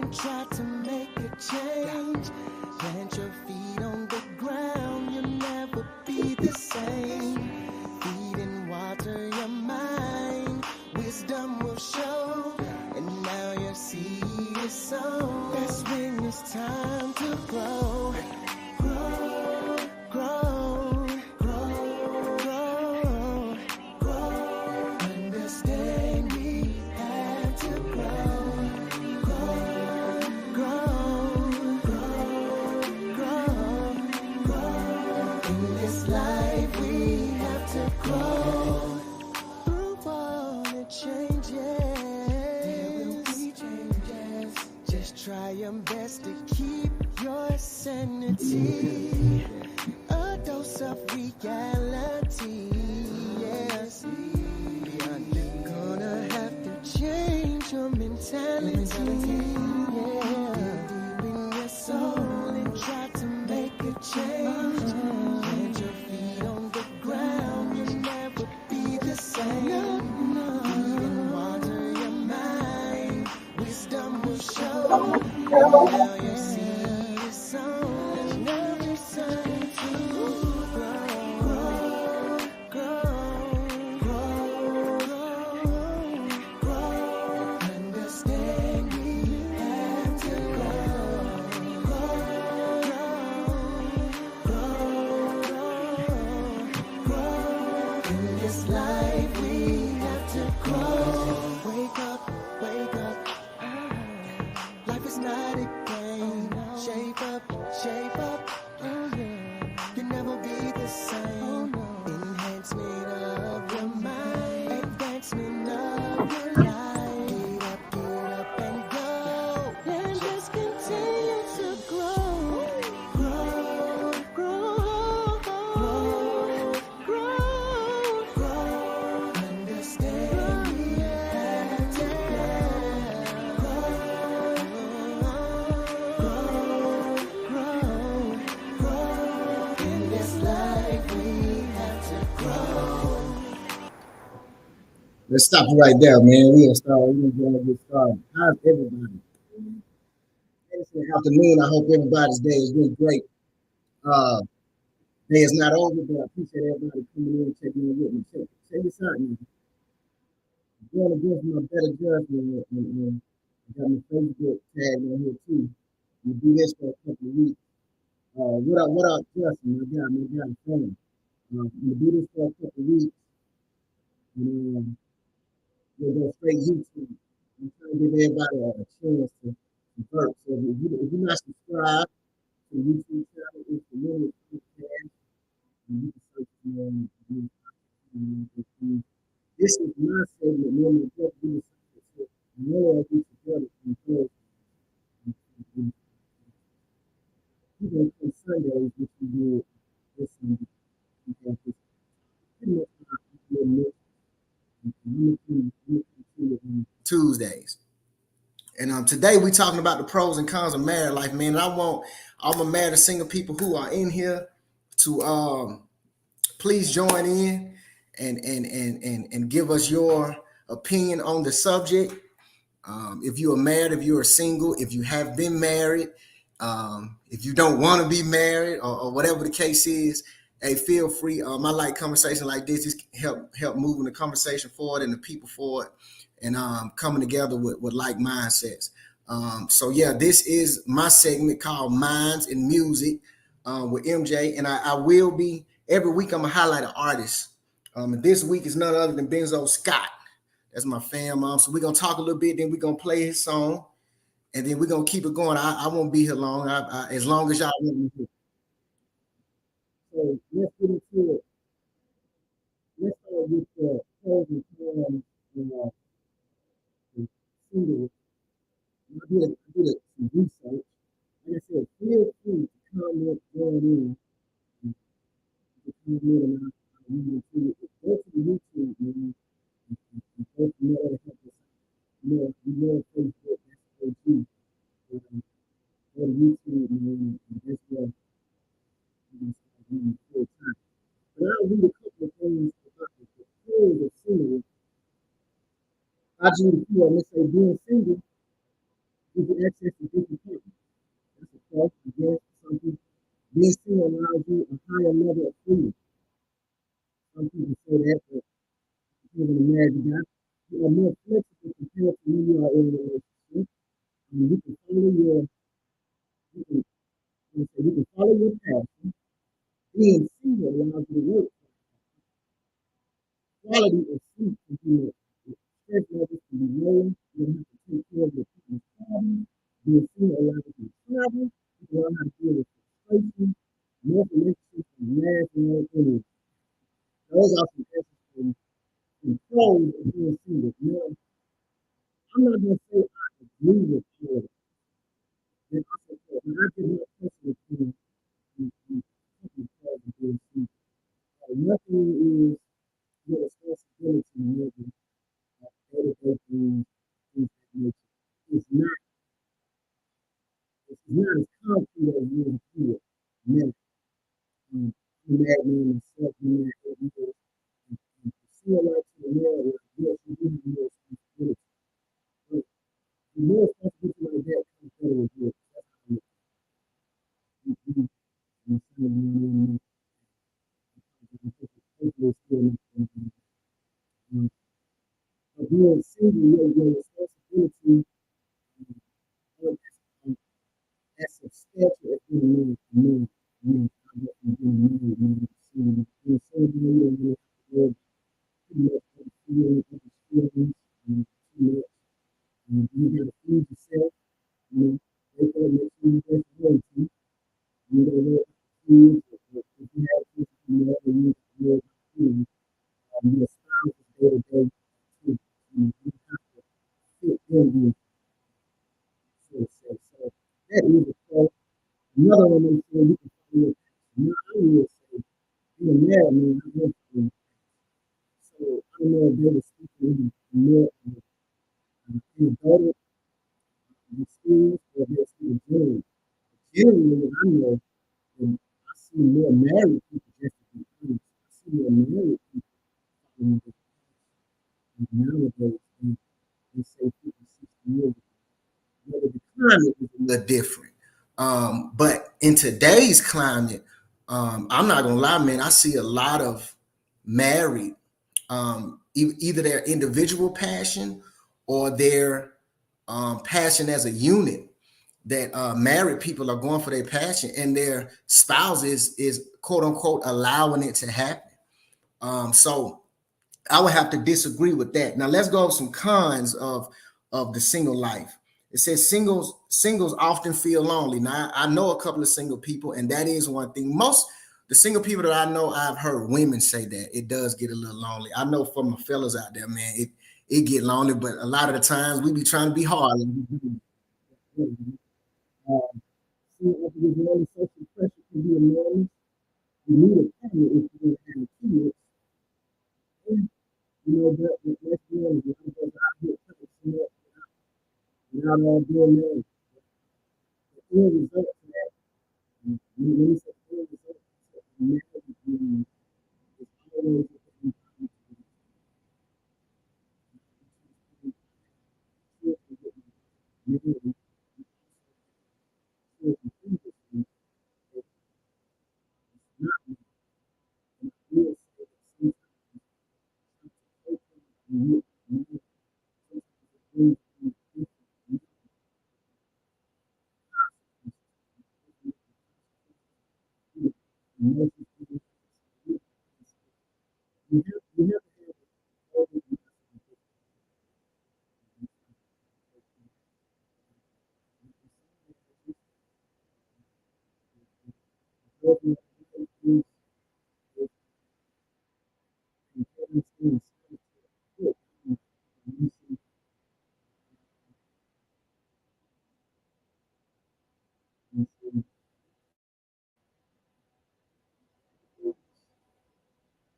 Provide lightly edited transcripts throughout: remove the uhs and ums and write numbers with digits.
and try to make a change. Plant your feet on the ground, you'll never be the same. Feed and water your mind, wisdom will show. And now your seed is sown. That's when it's time to grow. Grow, grow, grow, grow, grow. Understand we have to grow. Grow, grow, grow, grow, grow. In this life we have to grow. Through all the changes, there will be changes. Just try your best to keep your sanity. A dose of reality, yes. You're gonna have to change your mentality, yeah. Deep in your soul and try to make a change. Plant your feet on the ground, you'll never be the same. Feed and water your mind, wisdom will show. Now your seed is sown, and now it's time to grow, grow, grow, grow, grow. Understand we have to grow, grow, grow. In this life we have to grow. Wake up, wake up. Life is not a game. Shape up, shape up. You'll never be the same. Enhancement of your mind, advancement of your life. Get up and go. And just continue to grow. Grow, grow, grow, grow, grow. Understand we have to grow. In this life we have to grow. Let's stop it right there, man. We're gonna get started. How's everybody? It's the afternoon. I hope everybody's day is doing great. Uh, day is not over, but I appreciate everybody coming in and checking in with me. Check this out, man. Going against my better judgment, and I got my Facebook tag on here too. We do this for a couple of weeks. What up, Justin? My guy, fan. We do this for a couple of weeks, and we'll go straight YouTube. I'm trying to give everybody a chance to convert. So if you're not subscribed to the YouTube channel, it's the Minute Podcast. And you can search for this is my segment. Me and my brother do this. More of these together because even on Sundays, which we do this Sunday, we have this pretty much Tuesdays. And today we're talking about the pros and cons of married life, man. And I want all my married single people who are in here to please join in and give us your opinion on the subject. If you are married, if you are single, if you have been married, if you don't want to be married, or whatever the case is, hey, feel free. I like conversation like this. Just help moving the conversation forward and the people forward, and coming together with like mindsets. So yeah, this is my segment called Minds and Music with MJ, and I will be every week. I'm gonna highlight an artist. And this week is none other than Benzo Scott. That's my fam. So we're gonna talk a little bit, then we're gonna play his song, and then we're gonna keep it going. I won't be here long. As long as y'all want me here. So let's get into it. Let's start with the pros and cons of the single. I did some research. Like I said, feel free to comment, join in, and comment, and I'll read it to you. Go to the YouTube, man. And go from there to help us out. We know Facebook, that's the too. Go to YouTube, man, and that's where we're going to start doing full time. But I'll read a couple of things about the pros of single. I just want to say being single Gives you access to different people. That's a plus, I guess, for some people. Being single allows you a higher level of freedom. Some people say that, but because of the marriage you got, you are more flexible compared to when you are in a relationship. You can follow your, you can, you can follow your passion. Being single allows you to work. Quality of sleep can be low. Stress levels can be low. You don't have to take care of your people's problems. Being single allows you to travel. You can learn how to deal with frustration. Most relationships can last long anyway. Those are some essence and pros of being single. Now, I'm not going to say I agree with all of it. Then I said, well, when I did my personal opinion, the pros of being single. Nothing is your responsibility more than day-to-day things, things that nature. It's not, it's not as concrete as you would feel. Now, I'm mad man myself, I'm mad at you. And to see a lot to the world, like, yes, you do have more responsibility. But the more responsibility like that comes better with you. That's how you do. And so, hopefully it's still not going to be. Um, but being single, your responsibility um, as substantial as being married. Man, I got from being married, man. Being single, you don't really have to worry too much about feeling other feelings too much. You got to feed yourself, you know, wake up, make sure you get healthy. You don't know kids, or if you have kids, you know, you need to know about kids. Your spouse is day to day too. You have to fit them in, so to say. So that is a pro. Another one is you can follow your passion. Now, I will say, being married, man, I went through. So I don't know if they were speaking more of anecdotal experience or they're speaking generally. Generally, I know I see more married people just to be honest. I see more married people following their passion nowadays than they say 50, 60 years ago. Whether the climate is a little different. But in today's climate, I'm not gonna lie, man. I see a lot of married, either their individual passion or their passion as a unit. That married people are going for their passion, and their spouses is quote unquote allowing it to happen. So I would have to disagree with that. Now let's go over some cons of the single life. It says singles often feel lonely. Now I know a couple of single people, and that is one thing. Most the single people that I know, I've heard women say that it does get a little lonely. I know from the fellas out there, man, it get lonely, but a lot of the times we be trying to be hard. See, after this lonely social pressure can be enormous. You need a partner if you don't have kids. And, you know, but let's be honest, I'm just out here trying to without all doing that. The end result of that, when you say the end result, marriage is always marriage.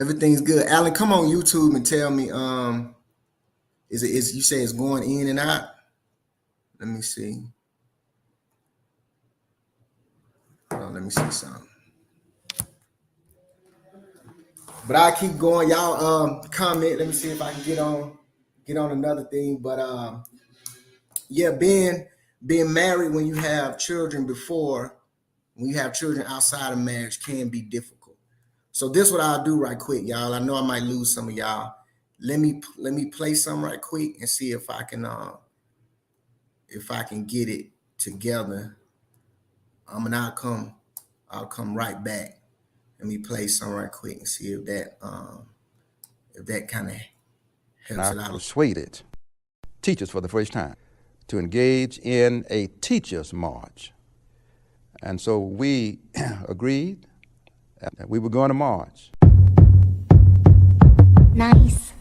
Everything's good. Alan, come on YouTube and tell me, is you say it's going in and out? Let me see. Hold on, let me see something. But I keep going. Y'all comment. Let me see if I can get on another thing. But yeah, Ben, being married when you have children when you have children outside of marriage can be difficult. So this what I'll do right quick, y'all. I know I might lose some of y'all. Let me play some right quick and see if I can get it together. And I'll come right back. Let me play some right quick and see if that kind of helps it out. Persuaded teachers for the first time to engage in a teachers march. And so we agreed that we were going to march. Nice.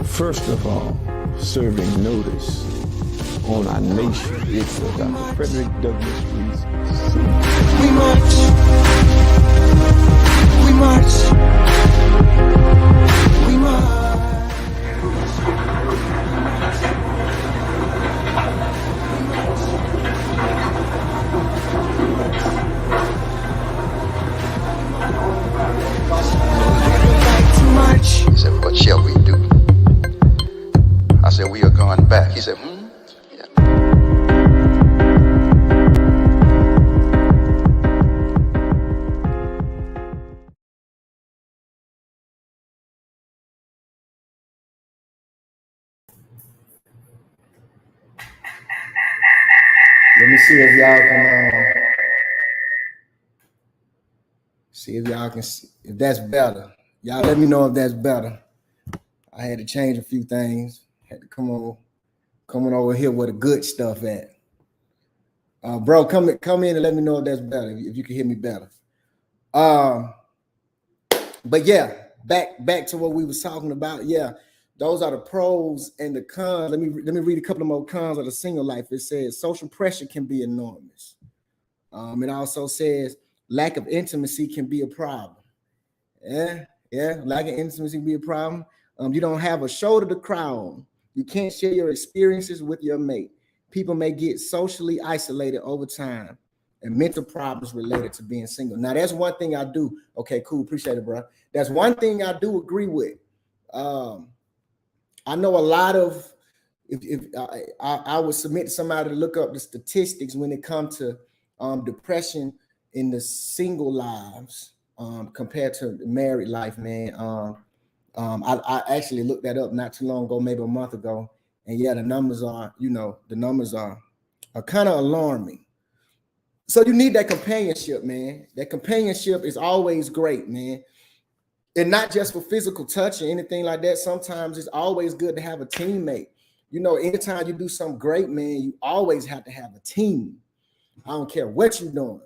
First of all, serving notice on our nation. It's Dr. Frederick Douglass Reese. We march. We march. We march. He said, what shall we do? I said, we are going back. He said, yeah. Let me see if y'all can if that's better. Y'all let me know if that's better. I had to change a few things. Had to come on over here where the good stuff at. Bro, come in and let me know if that's better. If you can hear me better. But yeah, back to what we was talking about. Yeah, those are the pros and the cons. Let me read a couple of more cons of the single life. It says social pressure can be enormous. It also says lack of intimacy can be a problem. Yeah, lack of intimacy can be a problem. You don't have a shoulder to cry on. You can't share your experiences with your mate. People may get socially isolated over time, and mental problems related to being single. Now, that's one thing I do. Okay, cool. Appreciate it, bro. That's one thing I do agree with. I know a lot of, if I would submit to somebody to look up the statistics when it comes to depression in the single lives compared to the married life, man. I actually looked that up not too long ago, maybe a month ago. And yeah, the numbers are kind of alarming. So you need that companionship, man. That companionship is always great, man. And not just for physical touch or anything like that. Sometimes it's always good to have a teammate. You know, anytime you do something great, man, you always have to have a team. I don't care what you're doing.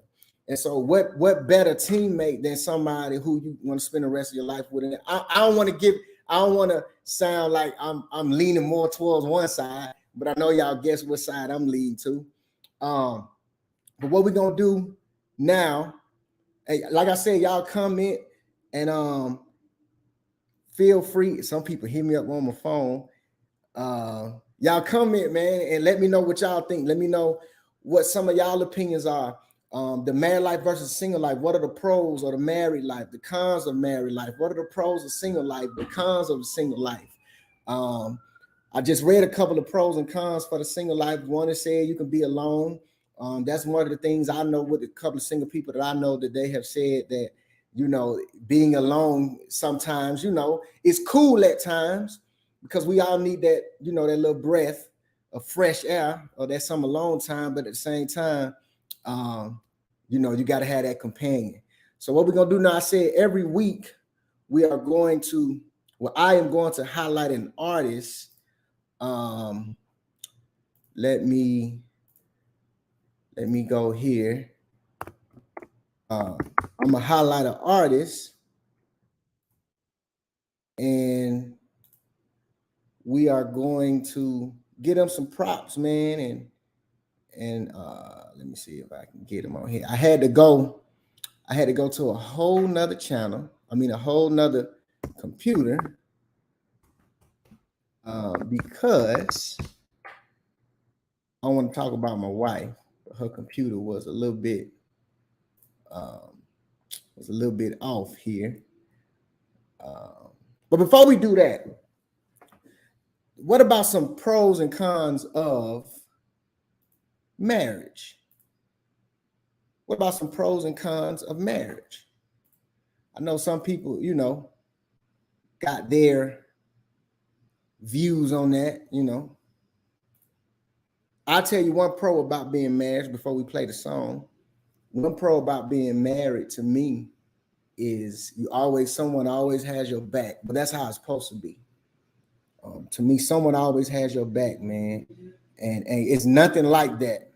And so what better teammate than somebody who you want to spend the rest of your life with? And I don't want to sound like I'm leaning more towards one side, but I know y'all guess what side I'm leaning to. But what we're gonna do now, hey, like I said, y'all comment and feel free. Some people hit me up on my phone. Y'all comment, man, and let me know what y'all think. Let me know what some of y'all opinions are. The married life versus single life. What are the pros of the married life? The cons of married life? What are the pros of single life? The cons of single life? I just read a couple of pros and cons for the single life. One is said you can be alone. That's one of the things I know with a couple of single people that I know that they have said that, you know, being alone sometimes, you know, it's cool at times because we all need that, you know, that little breath of fresh air or that some alone time. But at the same time, you know, you got to have that companion. So what we're going to do now, I said every week I am going to highlight an artist Um, let me go here. I'm gonna highlight an artist, and we are going to get them some props, man. And let me see if I can get them on here. I had to go to a whole nother channel. I mean, a whole nother computer, because I want to talk about my wife. Her computer was a little bit off here. But before we do that, what about some pros and cons of marriage? What about some pros and cons of marriage? I know some people, got their views on that, I'll tell you one pro about being married before we play the song. One pro about being married to me is someone always has your back, but that's how it's supposed to be. To me, someone always has your back, man. And it's nothing like that.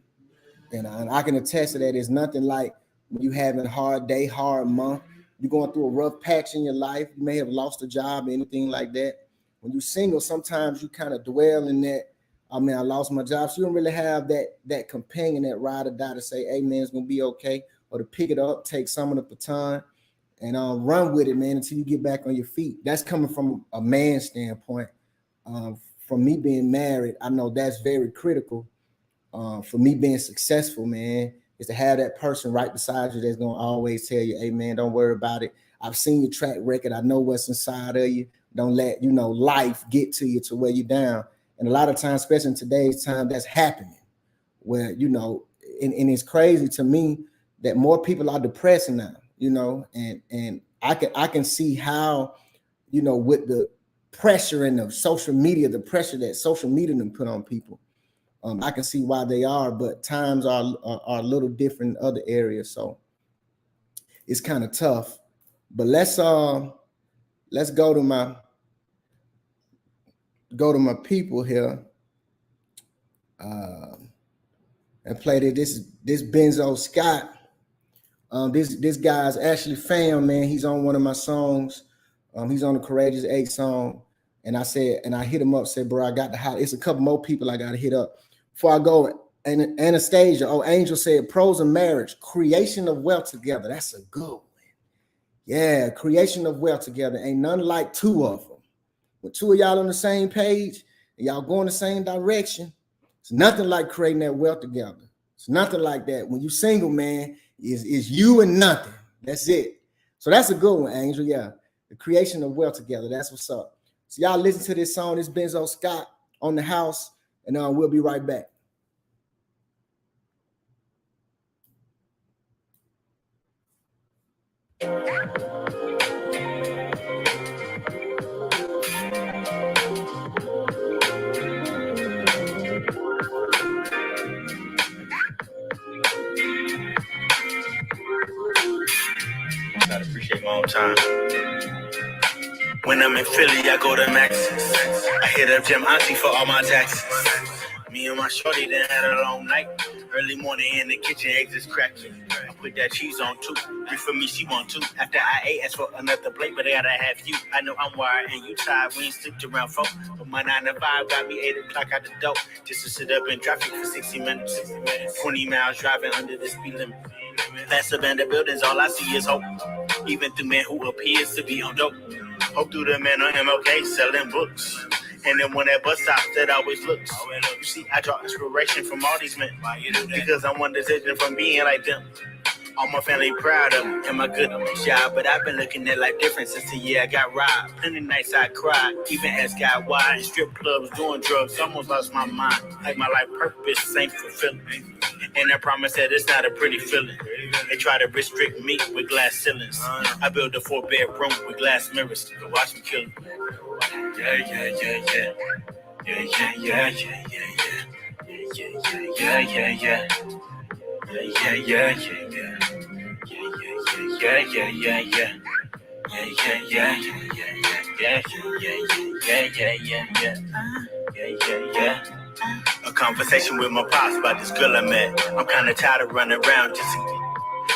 And I can attest to that. It's nothing like when you're having a hard day, hard month, you're going through a rough patch in your life. You may have lost a job, anything like that. When you're single, sometimes you kind of dwell in that. I mean, I lost my job. So you don't really have that companion, that ride or die to say, hey, man, it's going to be okay. Or to pick it up, take some of the baton and run with it, man, until you get back on your feet. That's coming from a man's standpoint. From me being married, I know that's very critical. For me being successful, man, is to have that person right beside you that's going to always tell you, hey, man, don't worry about it. I've seen your track record. I know what's inside of you. Don't let, life get to you to wear you down. And a lot of times, especially in today's time, that's happening where, and it's crazy to me that more people are depressed now, and I can see how, with the pressure and the social media, the pressure that social media can put on people. I can see why they are, but times are a little different in other areas, so it's kind of tough. But let's go to my people here, and play this Benzo Scott. This guy's actually fam, man. He's on one of my songs. He's on the Courageous 8 song, and I hit him up, said, bro, I got to hot. It's a couple more people I got to hit up. Before I go, Anastasia, Angel said, pros of marriage, creation of wealth together. That's a good one. Yeah, creation of wealth together. Ain't none like two of them. When two of y'all on the same page and y'all going the same direction, it's nothing like creating that wealth together. It's nothing like that. When you single, man, is you and nothing. That's it. So that's a good one, Angel. Yeah, the creation of wealth together. That's what's up. So y'all listen to this song. This Benzo Scott on the house. And we'll be right back. Gotta appreciate my own time. When I'm in Philly, I go to Max's. I hit up Jim Auntie for all my taxes. Me and my shorty done had a long night. Early morning in the kitchen, eggs is cracking. I put that cheese on too. Three for me, she want two. After I ate, asked for another plate, but I gotta have you. I know I'm wired and you tired. We ain't slept around 4. But my 9 to 5 got me 8 o'clock out the door. Just to sit up in traffic for 60 minutes. 20 miles driving under the speed limit. Past abandoned buildings, all I see is hope. Even through men who appears to be on dope. Hope through the men on MLK selling books. And then when that bus stops, that always looks. You see, I draw inspiration from all these men. Because I'm one decision from being like them. All my family proud of me and my good job. But I've been looking at life different since the year I got robbed. Plenty nights I cried, even as got wide. In strip clubs, doing drugs, almost lost my mind. Like my life purpose ain't fulfilling. And I promise that it's not a pretty feeling. They try to restrict me with glass ceilings. I built a 4-bedroom with glass mirrors. To watch me kill them. Yeah, yeah, yeah, yeah. Yeah, yeah, yeah, yeah, yeah, yeah. Yeah, yeah, yeah, yeah. Yeah, yeah, yeah, yeah, yeah. Yeah, yeah, yeah, yeah, yeah. Yeah. A conversation with my pops about this girl I met. I'm kinda tired of running around just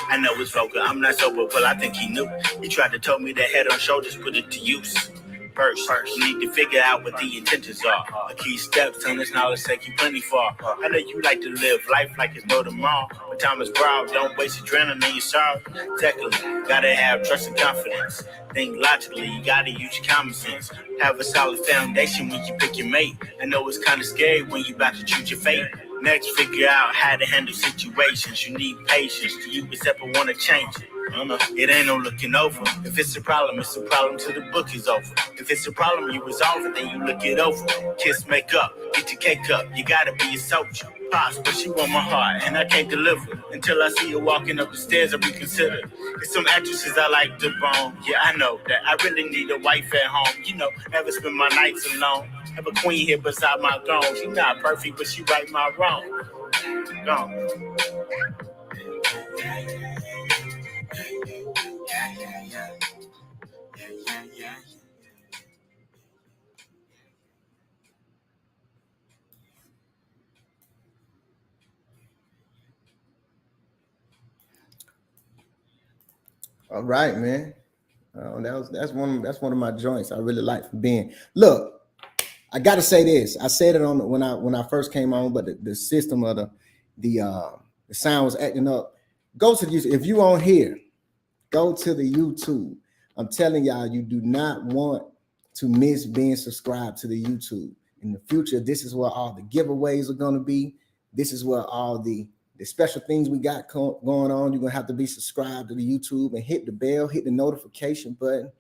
I know it's vulgar, I'm not sober, well I think he knew. He tried to tell me that head on shoulders, put it to use. First, you need to figure out what the intentions are. The key steps, turn this knowledge, take you plenty far. I know you like to live life like it's no tomorrow. But time is broad, don't waste adrenaline in your sorrow. Technically, gotta have trust and confidence. Think logically, you gotta use your common sense. Have a solid foundation when you pick your mate. I know it's kinda scary when you about to choose your fate. Next, figure out how to handle situations. You need patience. Do you accept or want to change it? It ain't no looking over. If it's a problem till the book is over. If it's a problem, you resolve it, then you look it over. Kiss, make up, get your cake up. You gotta be a soldier. Pops, but you on my heart, and I can't deliver. Until I see you walking up the stairs, I reconsider. There's some actresses I like to bone. Yeah, I know that I really need a wife at home. You know, never spend my nights alone. Have a queen here beside my throne. She not perfect, but she right my wrong. Gone. All right, man. That's one of my joints I really like for being. Look, I got to say this. I said it on when I first came on, but the system of the sound was acting up. Go to the YouTube. If you on here, go to the YouTube. I'm telling y'all, you do not want to miss being subscribed to the YouTube. In the future, this is where all the giveaways are going to be. This is where all the special things we got going on. You're going to have to be subscribed to the YouTube and hit the bell, hit the notification button.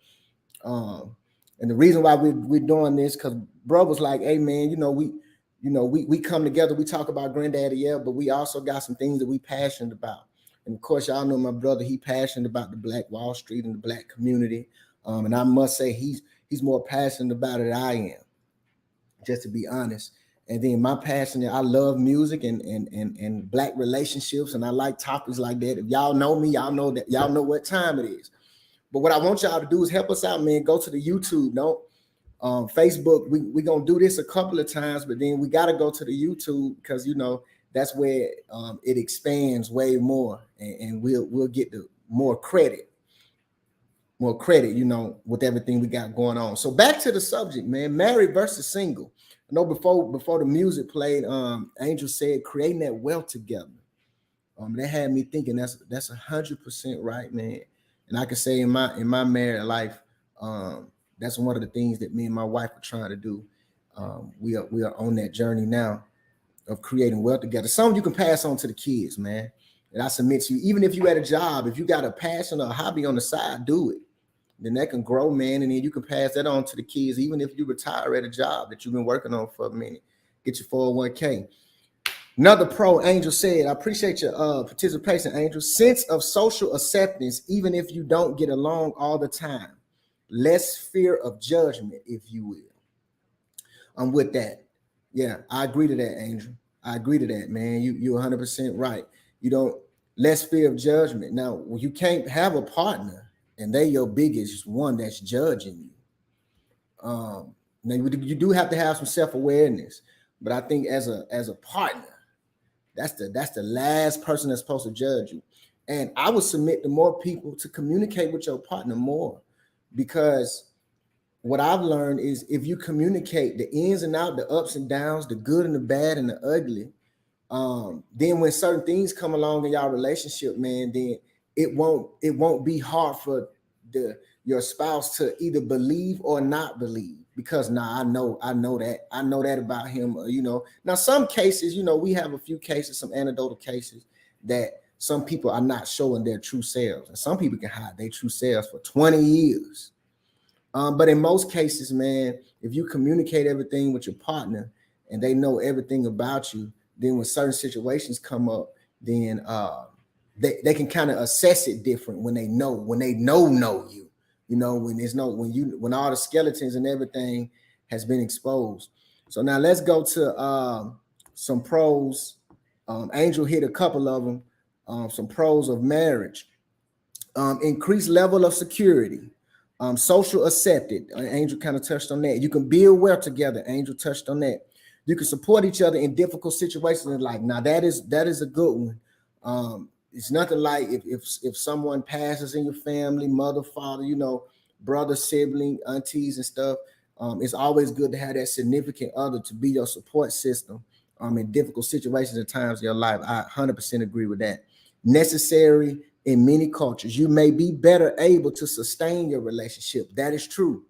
And the reason why we're doing this, because bro was like, hey man, we come together, we talk about Granddaddy, yeah, but we also got some things that we passionate about. And of course, y'all know my brother, he passionate about the Black Wall Street and the Black community. And I must say he's more passionate about it than I am, just to be honest. And then my passion, I love music and Black relationships, and I like topics like that. If y'all know me, y'all know what time it is. But what I want y'all to do is help us out, man. Go to the YouTube. Don't Facebook. We're gonna do this a couple of times, but then we gotta go to the YouTube because that's where it expands way more, and we'll get the more credit, with everything we got going on. So back to the subject, man. Married versus single. I know before the music played, Angel said creating that wealth together. That had me thinking that's 100% right, man. And I can say in my married life, that's one of the things that me and my wife are trying to do. We are on that journey now of creating wealth together. Some you can pass on to the kids, man. And I submit to you, even if you at a job, if you got a passion or a hobby on the side, do it. Then that can grow, man. And then you can pass that on to the kids, even if you retire at a job that you've been working on for a minute. Get your 401k. Another pro, Angel said, I appreciate your participation, Angel. Sense of social acceptance, even if you don't get along all the time. Less fear of judgment, if you will. I'm with that. Yeah, I agree to that, Angel. I agree to that, man. You're 100% right. You don't, less fear of judgment. Now, you can't have a partner and they your biggest one that's judging you. Now, you do have to have some self-awareness, but I think as a partner, that's the last person that's supposed to judge you. And I would submit to more people to communicate with your partner more, because what I've learned is if you communicate the ins and outs, the ups and downs, the good and the bad and the ugly, then when certain things come along in y'all relationship, man, then it won't be hard for your spouse to either believe or not believe, because I know that about him. Now some cases, we have a few cases, some anecdotal cases that some people are not showing their true selves, and some people can hide their true selves for 20 years. But in most cases, man, if you communicate everything with your partner and they know everything about you, then when certain situations come up, then they can kind of assess it different when they know you. When all the skeletons and everything has been exposed. So now let's go to some pros. Angel hit a couple of them. Some pros of marriage. Increased level of security. Social accepted. Angel kind of touched on that. You can build well together. Angel touched on that. You can support each other in difficult situations in life. Now that is a good one. It's nothing like if someone passes in your family, mother, father, brother, sibling, aunties, and stuff. It's always good to have that significant other to be your support system in difficult situations and times of your life. I 100% agree with that. Necessary in many cultures. You may be better able to sustain your relationship. That is true.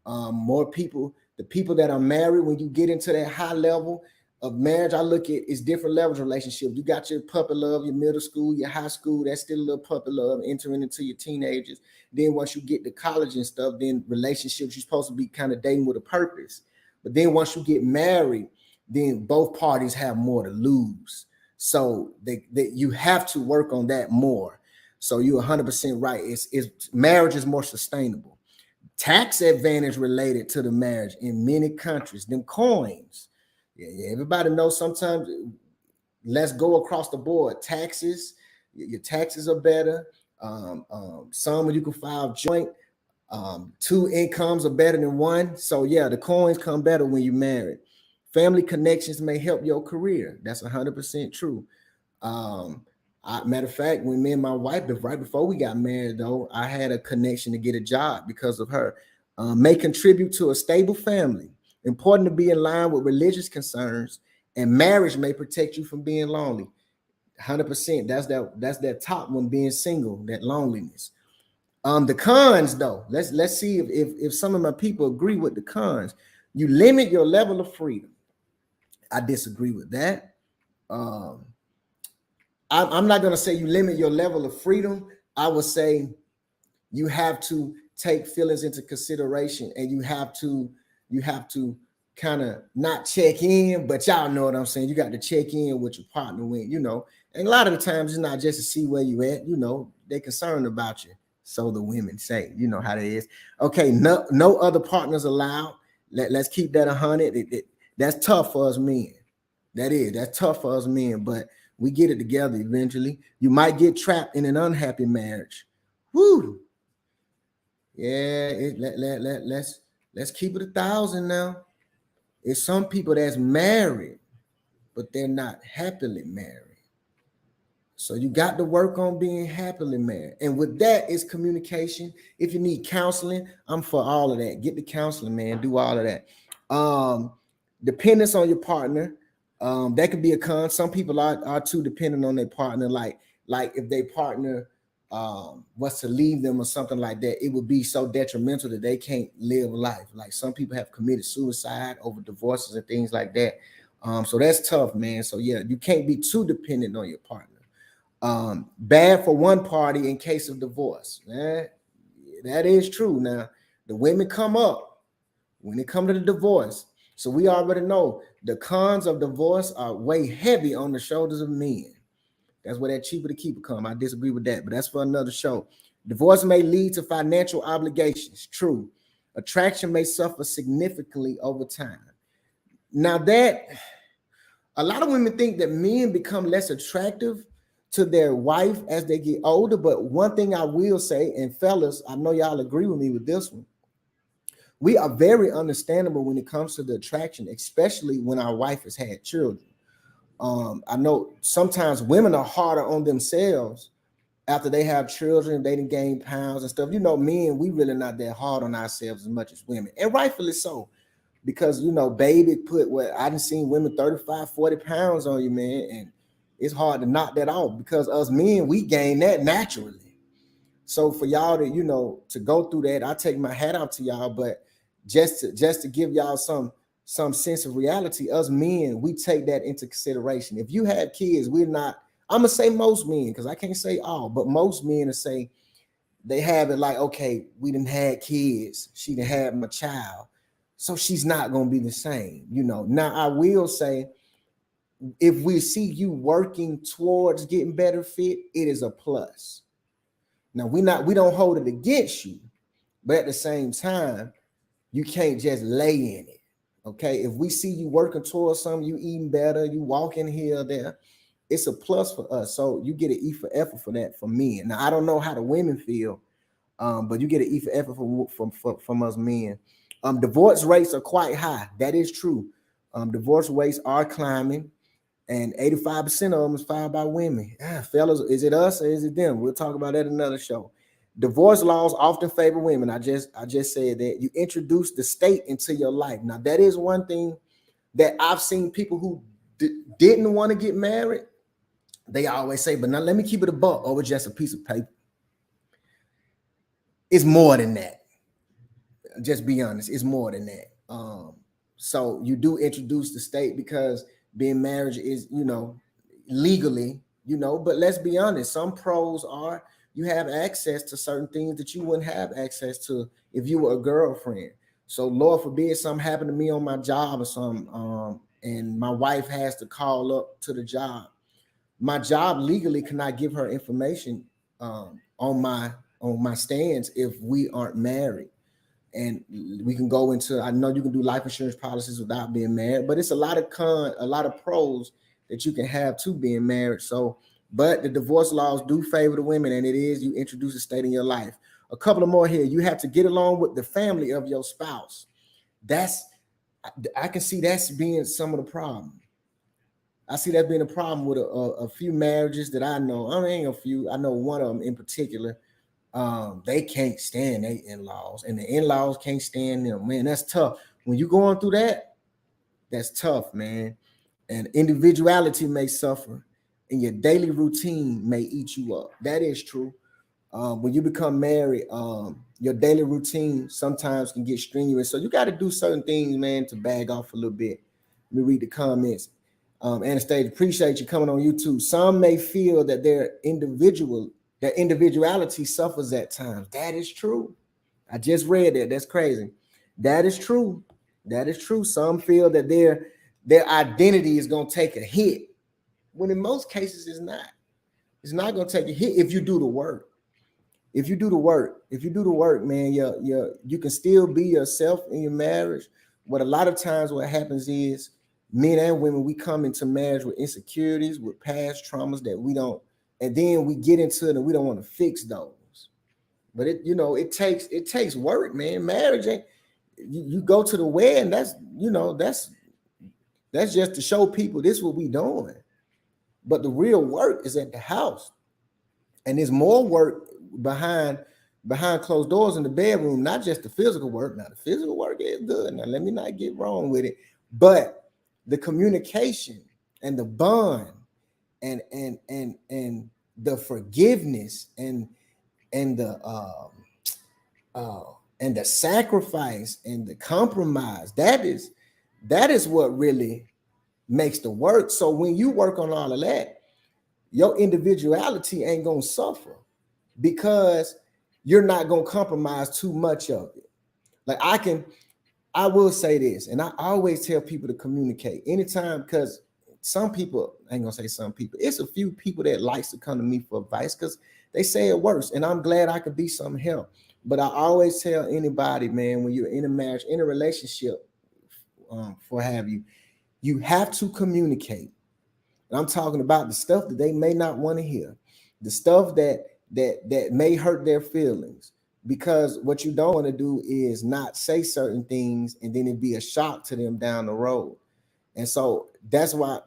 More people, the people that are married, when you get into that high level of marriage, I look at it's different levels of relationship. You got your puppy love, your middle school, your high school, that's still a little puppy love, entering into your teenagers. Then once you get to college and stuff, then relationships, you're supposed to be kind of dating with a purpose. But then once you get married, then both parties have more to lose. So you have to work on that more. So you're 100% right. It's marriage is more sustainable. Tax advantage related to the marriage in many countries. Them coins. Yeah, everybody knows sometimes. Let's go across the board. Taxes, your taxes are better. Some you can file joint. Two incomes are better than one. So yeah, the coins come better when you're married. Family connections may help your career. That's 100% true. Matter of fact, when me and my wife, right before we got married, though, I had a connection to get a job because of her. May contribute to a stable family. Important to be in line with religious concerns, and marriage may protect you from being lonely. 100%. That's that top one, being single, that loneliness. The cons, though, let's see if some of my people agree with the cons. You limit your level of freedom. I disagree with that. I'm not going to say you limit your level of freedom. I would say you have to take feelings into consideration, and you have to kind of not check in, but y'all know what I'm saying. You got to check in with your partner when, and a lot of the times it's not just to see where you at, they're concerned about you. So the women say, you know how that is. Okay, no other partners allowed. Let's keep that 100. That's tough for us men. That's tough for us men, but we get it together eventually. You might get trapped in an unhappy marriage. Woo. Yeah, let's keep it 1,000 now. It's some people that's married, but they're not happily married. So you got to work on being happily married. And with that is communication. If you need counseling, I'm for all of that. Get the counseling, man. Do all of that. Dependence on your partner. That could be a con. Some people are too dependent on their partner. Like if their partner was to leave them or something like that, it would be so detrimental that they can't live life. Like some people have committed suicide over divorces and things like that. So that's tough, man. So yeah, you can't be too dependent on your partner. Bad for one party in case of divorce. That is true. Now, the women come up when it comes to the divorce. So we already know the cons of divorce are way heavy on the shoulders of men. That's where that cheaper to keep it come. I disagree with that, but that's for another show. Divorce may lead to financial obligations. True. Attraction may suffer significantly over time. Now that a lot of women think that men become less attractive to their wife as they get older. But one thing I will say, and fellas, I know y'all agree with me with this one. We are very understandable when it comes to the attraction, especially when our wife has had children. I know sometimes women are harder on themselves after they have children, they done gain pounds and stuff. Men, we really not that hard on ourselves as much as women, and rightfully so. Because, baby put what I done seen women 35, 40 pounds on you, man, and it's hard to knock that off because us men, we gain that naturally. So for y'all to, to go through that, I take my hat off to y'all. But just to give y'all some sense of reality, us men, we take that into consideration. If you have kids, we're not, I'm gonna say most men, because I can't say all, but most men will say they have it like, okay, we done had kids, she done had my child, so she's not gonna be the same. Now I will say, if we see you working towards getting better fit, it is a plus. Now we don't hold it against you, but at the same time, you can't just lay in it. Okay. If we see you working towards something, you eating better, you walking here or there, it's a plus for us. So you get an E for effort for that for men. Now I don't know how the women feel, But you get an E for effort from us men. Divorce rates are quite high. That is true. Divorce rates are climbing, and 85% of them is filed by women. Fellas, is it us or is it them? We'll talk about that in another show. Divorce laws often favor women. I just said that. You introduce the state into your life. Now, that is one thing that I've seen people who didn't want to get married. They always say, but now let me keep it a buck over just a piece of paper. It's more than that. Just be honest. It's more than that. So you do introduce the state because being married is, legally, but let's be honest. Some pros are you have access to certain things that you wouldn't have access to if you were a girlfriend. So Lord forbid something happened to me on my job or something, and my wife has to call up to the job. My job legally cannot give her information on my stands if we aren't married. And we can go into, I know you can do life insurance policies without being married, but it's a lot of pros that you can have to being married. So, but the divorce laws do favor the women, and it is, you introduce a state in your life. A couple of more here. You have to get along with the family of your spouse. I can see that's being some of the problem. I see that being a problem with a few marriages that I know. I mean, a few. I know one of them in particular. They can't stand their in-laws, and the in-laws can't stand them. Man, that's tough. When you're going through that, that's tough, man. And individuality may suffer, and your daily routine may eat you up. That is true. When you become married, your daily routine sometimes can get strenuous. So you got to do certain things, man, to bag off a little bit. Let me read the comments. Anastasia, appreciate you coming on YouTube. Some may feel that their individuality suffers at times. That is true. I just read that. That's crazy. That is true. That is true. Some feel that their identity is going to take a hit, when in most cases it's not. It's not going to take a hit if you do the work. If you do the work, man, you can still be yourself in your marriage. But a lot of times what happens is men and women, we come into marriage with insecurities, with past traumas that we don't, and then we get into it and we don't want to fix those. But it takes work, man. Marriage ain't, you go to the wedding, that's just to show people this is what we doing. But the real work is at the house. And there's more work behind closed doors in the bedroom, not just the physical work. Now, the physical work is good. Now, let me not get wrong with it. But the communication and the bond and the forgiveness and the sacrifice and the compromise, that is what really makes the work. So when you work on all of that, your individuality ain't gonna suffer because you're not gonna compromise too much of it. Like I will say this, and I always tell people to communicate anytime, because some people, I ain't gonna say some people, it's a few people that likes to come to me for advice because they say it works, and I'm glad I could be some help. But I always tell anybody, man, when you're in a marriage, in a relationship, you have to communicate. And I'm talking about the stuff that they may not want to hear, the stuff that may hurt their feelings, because what you don't want to do is not say certain things and then it'd be a shock to them down the road. And so that's why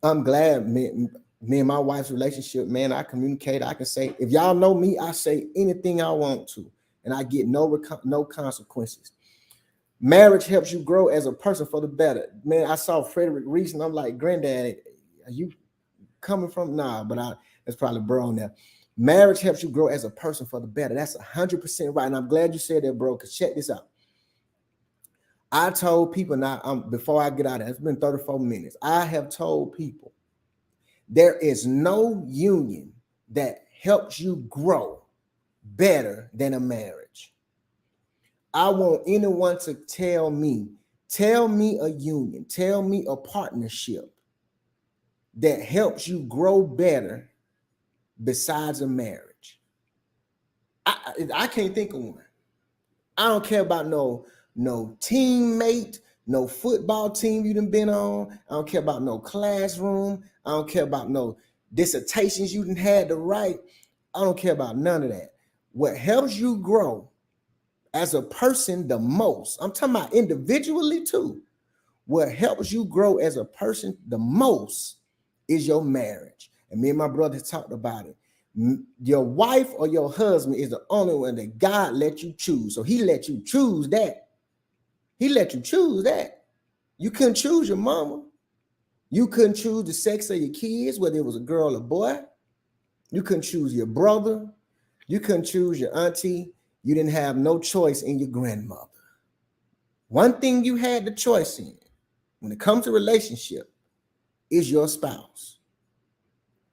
I'm glad me and my wife's relationship, man, I communicate. I can say, if y'all know me, I say anything I want to, and I get no consequences. Marriage helps you grow as a person for the better. Man, I saw Frederick Reese, and I'm like, granddad, are you coming from? Nah, but that's probably bro on there. Marriage helps you grow as a person for the better. That's 100% right. And I'm glad you said that, bro, because check this out. I told people now, before I get out of it, it's been 34 minutes. I have told people there is no union that helps you grow better than a marriage. I want anyone to tell me a union, tell me a partnership that helps you grow better besides a marriage. I can't think of one. I don't care about no teammate, no football team you done been on. I don't care about no classroom. I don't care about no dissertations you done had to write. I don't care about none of that. what helps you grow as a person the most, I'm talking about individually too, what helps you grow as a person the most is your marriage. And me and my brother talked about it. Your wife or your husband is the only one that God let you choose. So he let you choose that. He let you choose that. You couldn't choose your mama. You couldn't choose the sex of your kids, whether it was a girl or boy. You couldn't choose your brother. You couldn't choose your auntie. You didn't have no choice in your grandmother. One thing you had the choice in when it comes to relationship is your spouse.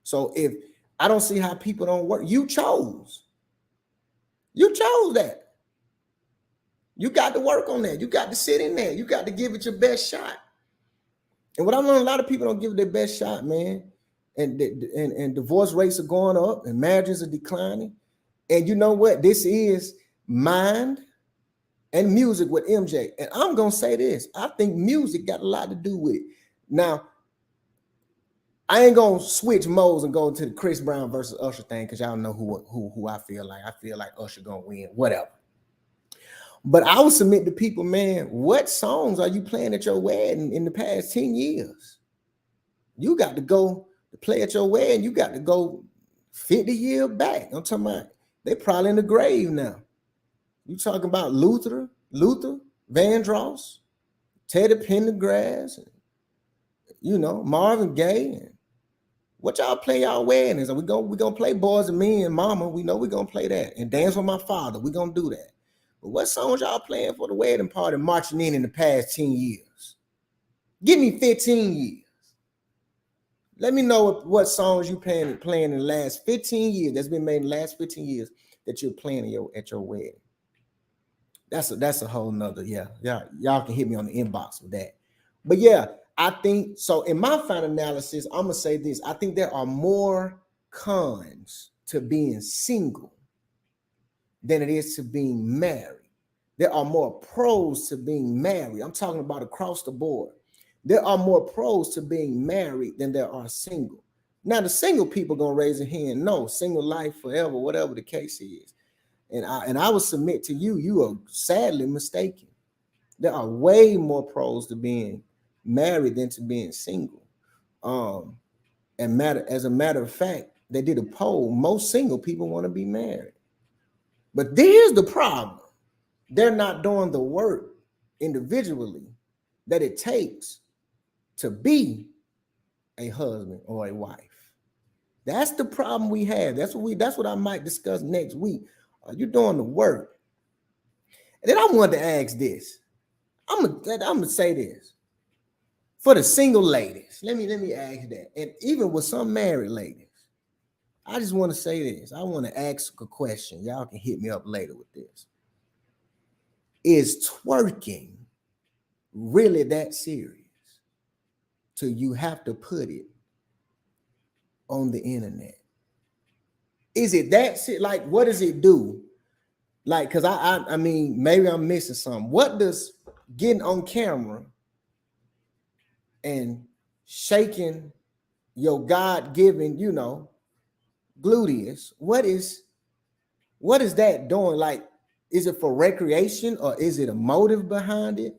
So if I don't see how people don't work, you chose. You chose that. You got to work on that. You got to sit in there. You got to give it your best shot. And what I learned, a lot of people don't give it their best shot, man. And divorce rates are going up and marriages are declining. And you know what? This is mind and music with MJ. And I'm going to say this. I think music got a lot to do with it. Now, I ain't going to switch modes and go into the Chris Brown versus Usher thing because y'all know who I feel like. I feel like Usher going to win, whatever. But I would submit to people, man, what songs are you playing at your wedding in the past 10 years? You got to go to play at your wedding. You got to go 50 years back. I'm talking about they probably in the grave now. You talking about Luther, Vandross, Teddy Pendergrass, and, you know, Marvin Gaye. And what y'all play y'all weddings? Are we gonna play Boys and Me and Mama? We know we're gonna play that. And Dance with My Father. We're gonna do that. But what songs y'all playing for the wedding party marching in the past 10 years? Give me 15 years. Let me know what songs you playing in the last 15 years that's been made in the last 15 years that you're playing at your wedding. That's a whole nother, y'all can hit me on the inbox with that. But yeah, I think so. In my final analysis, I'm gonna say this. I think there are more cons to being single than it is to being married. There are more pros to being married. I'm talking about across the board. There are more pros to being married than there are single. Now, the single people gonna raise their hand. No, single life forever, whatever the case is. And I would submit to you, you are sadly mistaken. There are way more pros to being married than to being single. As a matter of fact, they did a poll. Most single people want to be married. But here's the problem. They're not doing the work individually that it takes to be a husband or a wife. That's the problem we have. That's what I might discuss next week. Are you doing the work? And then I wanted to ask this. I'm gonna say this for the single ladies. Let me ask that, and even with some married ladies, I just want to say this. I want to ask a question. Y'all can hit me up later with this. Is twerking really that serious? Till you have to put it on the internet? Is it that serious? Like, what does it do? Like, because I mean, maybe I'm missing something. What does getting on camera and shaking your God-given, gluteus, what is that doing? Like, is it for recreation or is it a motive behind it?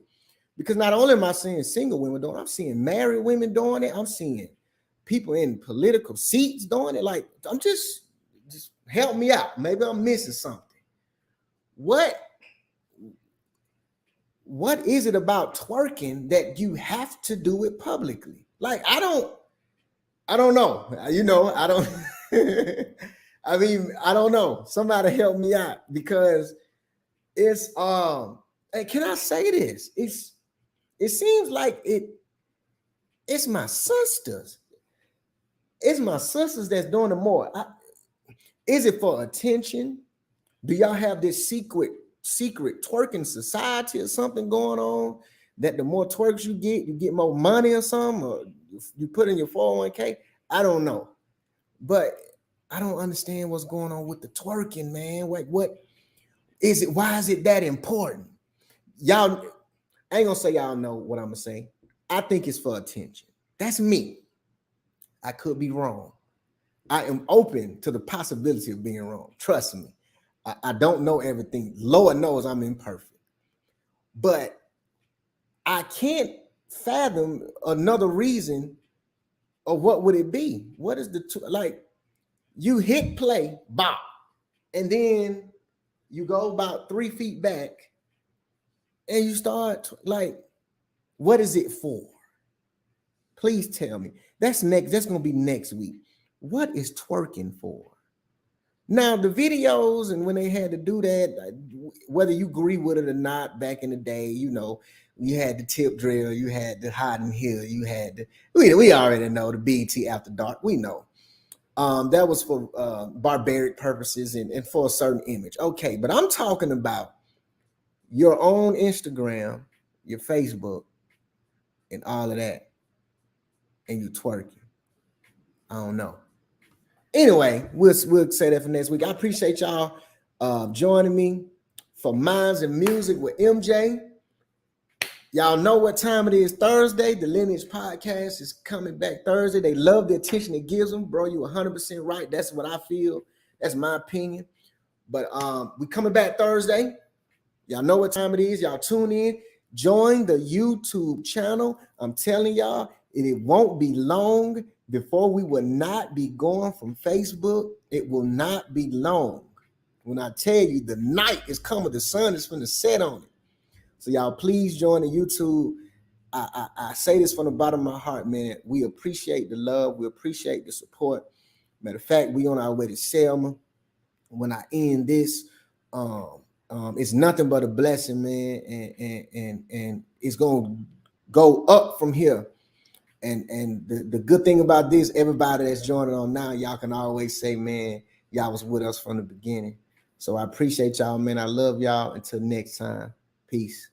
Because not only am I seeing single women doing it, I'm seeing married women doing it. I'm seeing people in political seats doing it. Like, I'm just help me out. Maybe I'm missing something. What is it about twerking that you have to do it publicly? Like, I don't know. I don't I mean, I don't know. Somebody help me out because it's and can I say this? It seems like it's my sisters. It's my sisters that's doing it more. Is it for attention? Do y'all have this secret twerking society or something going on that the more twerks you get more money or something, or you put in your 401k? I don't know. But I don't understand what's going on with the twerking, man. Like, what is it? Why is it that important? Y'all, I ain't gonna say y'all know what I'm gonna say. I think it's for attention. That's me. I could be wrong. I am open to the possibility of being wrong. Trust me. I don't know everything. Lord knows I'm imperfect. But I can't fathom another reason of what would it be. What is the like? You hit play, bop, and then you go about 3 feet back, and you start like, what is it for? Please tell me. That's next. That's gonna be next week. What is twerking for? Now the videos and when they had to do that, whether you agree with it or not, back in the day, you know, you had the tip drill, you had the hide and hill, you had the we already know the BT after dark. We know that was for barbaric purposes and for a certain image. Okay, but I'm talking about your own Instagram, your Facebook, and all of that, and you twerking. I don't know. Anyway, we'll say that for next week. I appreciate y'all joining me for Minds and Music with MJ. Y'all know what time it is. Thursday. The Lineage Podcast is coming back Thursday. They love the attention it gives them. Bro, you 100% right. That's what I feel. That's my opinion. But we coming back Thursday. Y'all know what time it is. Y'all tune in. Join the YouTube channel. I'm telling y'all, it won't be long before we will not be going from Facebook. It will not be long. When I tell you the night is coming, the sun is going to set on it. So y'all please join the YouTube. I say this from the bottom of my heart, man. We appreciate the love. We appreciate the support. Matter of fact, we on our way to Selma. When I end this, it's nothing but a blessing, man, and it's gonna go up from here. And the good thing about this, everybody that's joining on now, y'all can always say, man, y'all was with us from the beginning. So I appreciate y'all, man. I love y'all. Until next time, peace.